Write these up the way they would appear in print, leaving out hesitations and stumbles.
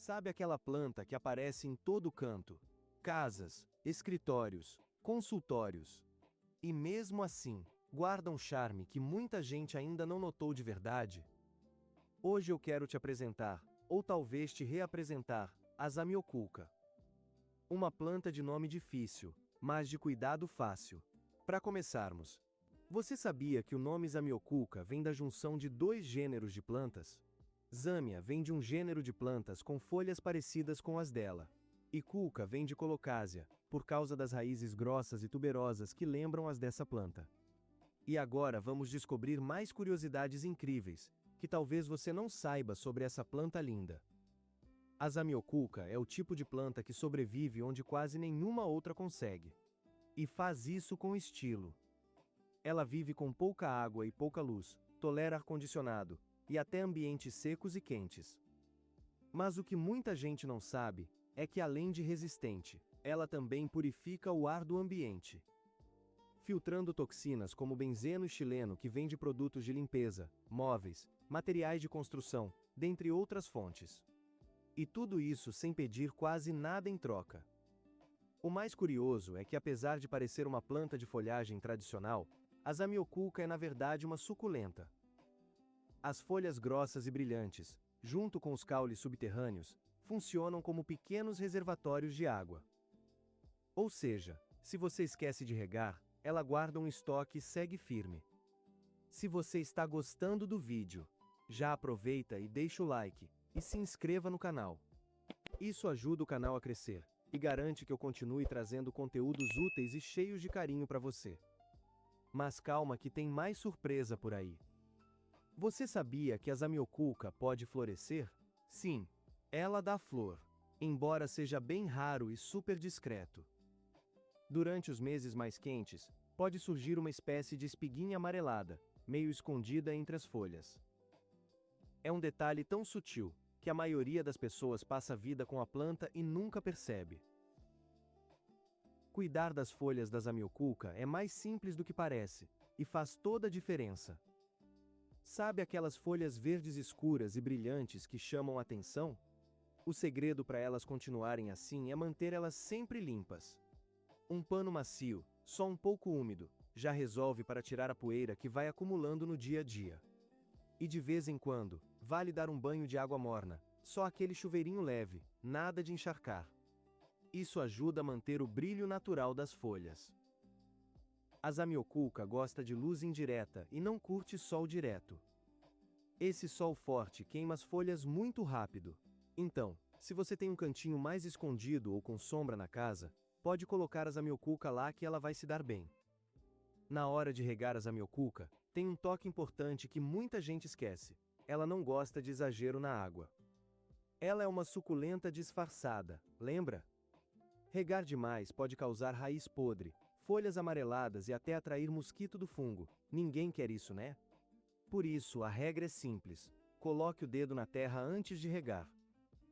Sabe aquela planta que aparece em todo canto? Casas, escritórios, consultórios. E mesmo assim, guarda um charme que muita gente ainda não notou de verdade? Hoje eu quero te apresentar, ou talvez te reapresentar, a Zamioculca. Uma planta de nome difícil, mas de cuidado fácil. Para começarmos, você sabia que o nome Zamioculca vem da junção de dois gêneros de plantas? Zamia vem de um gênero de plantas com folhas parecidas com as dela. E culca vem de colocásia, por causa das raízes grossas e tuberosas que lembram as dessa planta. E agora vamos descobrir mais curiosidades incríveis, que talvez você não saiba sobre essa planta linda. A Zamioculca é o tipo de planta que sobrevive onde quase nenhuma outra consegue. E faz isso com estilo. Ela vive com pouca água e pouca luz, tolera ar-condicionado, e até ambientes secos e quentes. Mas o que muita gente não sabe é que, além de resistente, ela também purifica o ar do ambiente, filtrando toxinas como benzeno e xileno que vem de produtos de limpeza, móveis, materiais de construção, dentre outras fontes. E tudo isso sem pedir quase nada em troca. O mais curioso é que, apesar de parecer uma planta de folhagem tradicional, a Zamioculca é na verdade uma suculenta. As folhas grossas e brilhantes, junto com os caules subterrâneos, funcionam como pequenos reservatórios de água. Ou seja, se você esquece de regar, ela guarda um estoque e segue firme. Se você está gostando do vídeo, já aproveita e deixa o like, e se inscreva no canal. Isso ajuda o canal a crescer, e garante que eu continue trazendo conteúdos úteis e cheios de carinho para você. Mas calma que tem mais surpresa por aí. Você sabia que a Zamioculca pode florescer? Sim, ela dá flor, embora seja bem raro e super discreto. Durante os meses mais quentes, pode surgir uma espécie de espiguinha amarelada, meio escondida entre as folhas. É um detalhe tão sutil, que a maioria das pessoas passa a vida com a planta e nunca percebe. Cuidar das folhas da Zamioculca é mais simples do que parece, e faz toda a diferença. Sabe aquelas folhas verdes escuras e brilhantes que chamam a atenção? O segredo para elas continuarem assim é manter elas sempre limpas. Um pano macio, só um pouco úmido, já resolve para tirar a poeira que vai acumulando no dia a dia. E de vez em quando, vale dar um banho de água morna, só aquele chuveirinho leve, nada de encharcar. Isso ajuda a manter o brilho natural das folhas. A Zamioculca gosta de luz indireta e não curte sol direto. Esse sol forte queima as folhas muito rápido. Então, se você tem um cantinho mais escondido ou com sombra na casa, pode colocar a Zamioculca lá que ela vai se dar bem. Na hora de regar a Zamioculca, tem um toque importante que muita gente esquece. Ela não gosta de exagero na água. Ela é uma suculenta disfarçada, lembra? Regar demais pode causar raiz podre, folhas amareladas e até atrair mosquito do fungo. Ninguém quer isso, né? Por isso, a regra é simples. Coloque o dedo na terra antes de regar.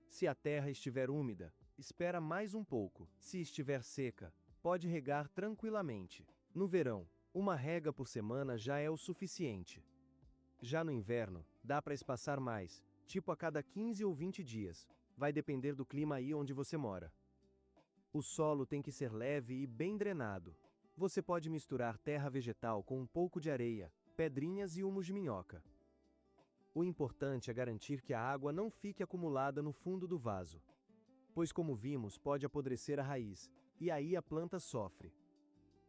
Se a terra estiver úmida, espera mais um pouco. Se estiver seca, pode regar tranquilamente. No verão, uma rega por semana já é o suficiente. Já no inverno, dá para espaçar mais, tipo a cada 15 ou 20 dias. Vai depender do clima aí onde você mora. O solo tem que ser leve e bem drenado. Você pode misturar terra vegetal com um pouco de areia, pedrinhas e humus de minhoca. O importante é garantir que a água não fique acumulada no fundo do vaso, pois, como vimos, pode apodrecer a raiz, e aí a planta sofre.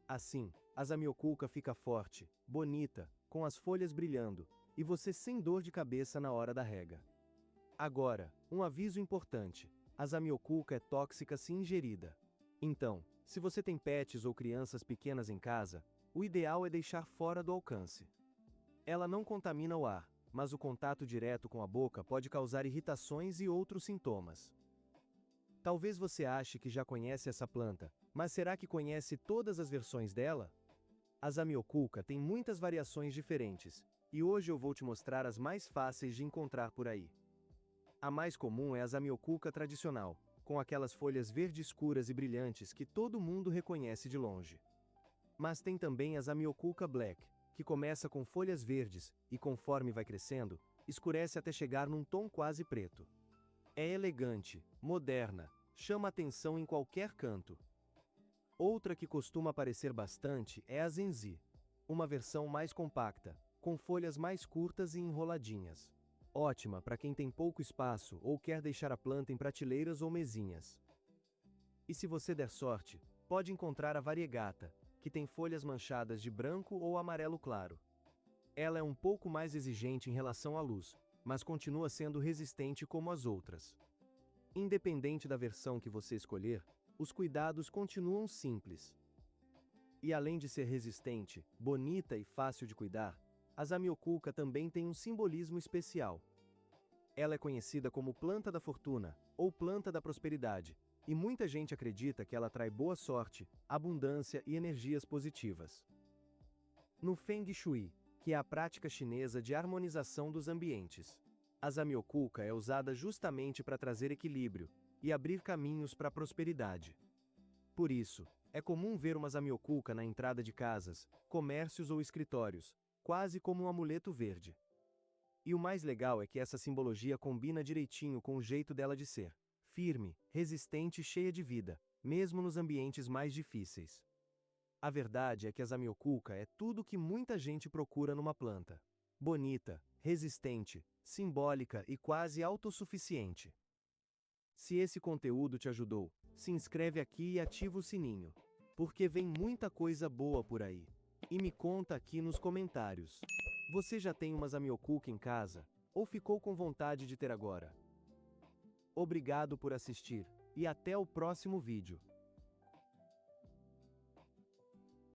Assim, a Zamioculca fica forte, bonita, com as folhas brilhando, e você sem dor de cabeça na hora da rega. Agora, um aviso importante: a Zamioculca é tóxica se ingerida. Então, se você tem pets ou crianças pequenas em casa, o ideal é deixar fora do alcance. Ela não contamina o ar, mas o contato direto com a boca pode causar irritações e outros sintomas. Talvez você ache que já conhece essa planta, mas será que conhece todas as versões dela? A Zamioculca tem muitas variações diferentes, e hoje eu vou te mostrar as mais fáceis de encontrar por aí. A mais comum é a Zamioculca tradicional, com aquelas folhas verde escuras e brilhantes que todo mundo reconhece de longe. Mas tem também a Zamioculca Black, que começa com folhas verdes, e conforme vai crescendo, escurece até chegar num tom quase preto. É elegante, moderna, chama atenção em qualquer canto. Outra que costuma aparecer bastante é a Zenzi, uma versão mais compacta, com folhas mais curtas e enroladinhas. Ótima para quem tem pouco espaço ou quer deixar a planta em prateleiras ou mesinhas. E se você der sorte, pode encontrar a Variegata, que tem folhas manchadas de branco ou amarelo claro. Ela é um pouco mais exigente em relação à luz, mas continua sendo resistente como as outras. Independente da versão que você escolher, os cuidados continuam simples. E além de ser resistente, bonita e fácil de cuidar, a Zamioculca também tem um simbolismo especial. Ela é conhecida como planta da fortuna, ou planta da prosperidade, e muita gente acredita que ela traz boa sorte, abundância e energias positivas. No Feng Shui, que é a prática chinesa de harmonização dos ambientes, a Zamioculca é usada justamente para trazer equilíbrio e abrir caminhos para a prosperidade. Por isso, é comum ver uma Zamioculca na entrada de casas, comércios ou escritórios, quase como um amuleto verde. E o mais legal é que essa simbologia combina direitinho com o jeito dela de ser, firme, resistente e cheia de vida, mesmo nos ambientes mais difíceis. A verdade é que a Zamioculca é tudo o que muita gente procura numa planta. Bonita, resistente, simbólica e quase autossuficiente. Se esse conteúdo te ajudou, se inscreve aqui e ativa o sininho, porque vem muita coisa boa por aí. E me conta aqui nos comentários. Você já tem uma Zamioculca em casa? Ou ficou com vontade de ter agora? Obrigado por assistir, e até o próximo vídeo.